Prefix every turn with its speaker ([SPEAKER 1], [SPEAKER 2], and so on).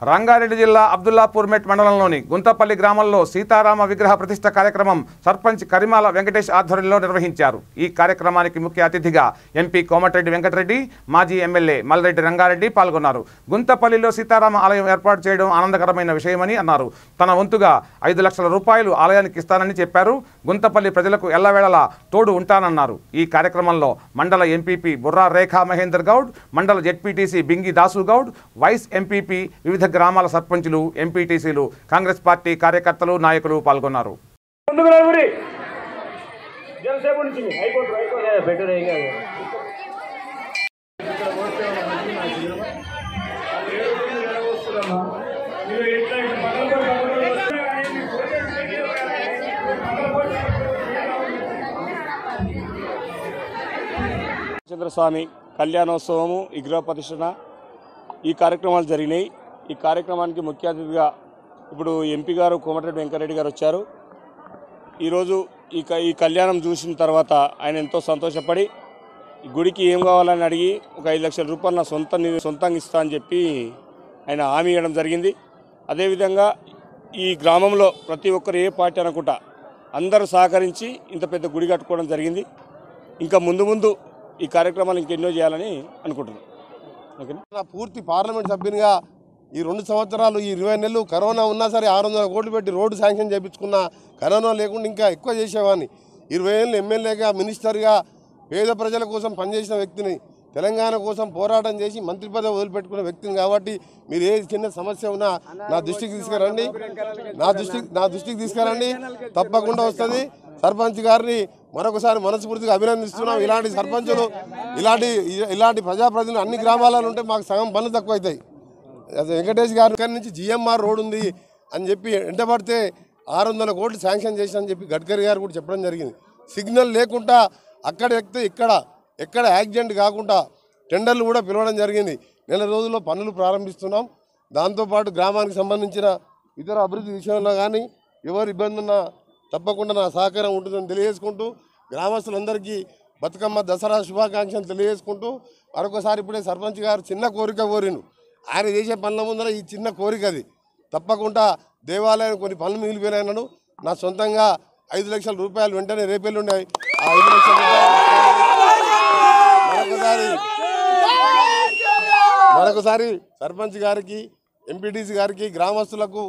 [SPEAKER 1] రంగారెడ్డి జిల్లా అబ్దుల్లాపూర్మెట్ మండలంలోని గుంతపల్లి గ్రామంలో సీతారామ విగ్రహ ప్రతిష్ఠ కార్యక్రమం సర్పంచ్ కరిమాల వెంకటేష్ ఆధ్వర్యంలో నిర్వహించారు। ఈ కార్యక్రమానికి ముఖ్య అతిథిగా ఎంపీ కోమటిరెడ్డి వెంకటరెడ్డి, మాజీ ఎమ్మెల్యే మల్రెడ్డి రంగారెడ్డి పాల్గొన్నారు। గుంతపల్లిలో సీతారామ ఆలయం ఏర్పాటు చేయడం ఆనందకరమైన విషయమని అన్నారు। తన వంతుగా 5 లక్షల రూపాయలు ఆలయానికి ఇస్తానని చెప్పారు। గుంతపల్లి ప్రజలకు ఎల్లవేళలా తోడు ఉంటానన్నారు। ఈ కార్యక్రమంలో మండల ఎంపీపీ బుర్రా రేఖా మహేందర్ గౌడ్, మండల ZPTC Bingi Dasu Goud, vice MPP, వివిధ గ్రామాల సర్పంచులు, ఎంపీటీసీలు, కాంగ్రెస్ పార్టీ కార్యకర్తలు, నాయకులు పాల్గొన్నారు।
[SPEAKER 2] చంద్రస్వామి కళ్యాణోత్సవము, విగ్రహ ప్రతిష్ఠన ఈ కార్యక్రమాలు జరిగినాయి। ఈ కార్యక్రమానికి ముఖ్య అతిథిగా ఇప్పుడు ఎంపీ గారు కోమటిరెడ్డి వెంకటరెడ్డి గారు వచ్చారు। ఈరోజు ఈ కళ్యాణం చూసిన తర్వాత ఆయన ఎంతో సంతోషపడి ఈ గుడికి ఏం కావాలని అడిగి ఒక 5 లక్షల రూపాయలు నా సొంతంగా ఇస్తా అని చెప్పి ఆయన హామీ ఇవ్వడం జరిగింది। అదేవిధంగా ఈ గ్రామంలో ప్రతి ఒక్కరు ఏ పార్టీ అనుకుంటా అందరూ సహకరించి ఇంత పెద్ద గుడి కట్టుకోవడం జరిగింది। ఇంకా ముందు ఈ కార్యక్రమాలు ఇంకెన్నో చేయాలని అనుకుంటున్నాను। ఓకేనా?
[SPEAKER 3] పూర్తి పార్లమెంట్ సభ్యునిగా ఈ 2 సంవత్సరాలు, ఈ 20 నెలలు కరోనా ఉన్నా సరే 600 కోట్లు పెట్టి రోడ్డు శాంక్షన్ చేయించుకున్న, కరోనా లేకుండా ఇంకా ఎక్కువ చేసేవాడిని। 20 ఏళ్ళు ఎమ్మెల్యేగా, మినిస్టర్గా పేద ప్రజల కోసం పనిచేసిన వ్యక్తిని, తెలంగాణ కోసం పోరాటం చేసి మంత్రి పదవి వదిలిపెట్టుకున్న వ్యక్తిని కాబట్టి మీరు ఏ చిన్న సమస్య ఉన్నా నా దృష్టికి తీసుకురండి, నా దృష్టికి తీసుకురండి, తప్పకుండా వస్తుంది। సర్పంచ్ గారిని మరొకసారి మనస్ఫూర్తిగా అభినందిస్తున్నాం। ఇలాంటి సర్పంచులు, ఇలాంటి ప్రజాప్రతినిధులు అన్ని గ్రామాలలో ఉంటే మాకు సగం పనులు తక్కువ అవుతాయి। వెంకటేష్ గారి ఇక్కడి నుంచి జిఎంఆర్ రోడ్ ఉంది అని చెప్పి వెంటబడితే 600 కోట్లు శాంక్షన్ చేశానని చెప్పి గడ్కరీ గారు కూడా చెప్పడం జరిగింది। సిగ్నల్ లేకుండా అక్కడ ఎక్కితే ఎక్కడ యాక్సిడెంట్ కాకుండా టెండర్లు కూడా పిలవడం జరిగింది। నెల రోజుల్లో పనులు ప్రారంభిస్తున్నాం। దాంతోపాటు గ్రామానికి సంబంధించిన ఇతర అభివృద్ధి విషయంలో కానీ ఎవరు ఇబ్బంది ఉన్నా తప్పకుండా నా సహకారం ఉంటుందని తెలియజేసుకుంటూ, గ్రామస్తులందరికీ బతుకమ్మ దసరా శుభాకాంక్షలు తెలియజేసుకుంటూ, మరొకసారి ఇప్పుడే సర్పంచ్ గారు చిన్న కోరిక కోరిను, ఆయన చేసే పనుల ముందర ఈ చిన్న కోరిక అది తప్పకుండా దేవాలయం కొన్ని పనులు మిగిలిపోయినాయన్నాడు। నా సొంతంగా 5 లక్షల రూపాయలు వెంటనే రేపెళ్ళి ఉన్నాయి, ఆ 5 లక్షల రూపాయలు మరొకసారి సర్పంచ్ గారికి, ఎంపీటీసీ గారికి, గ్రామస్తులకు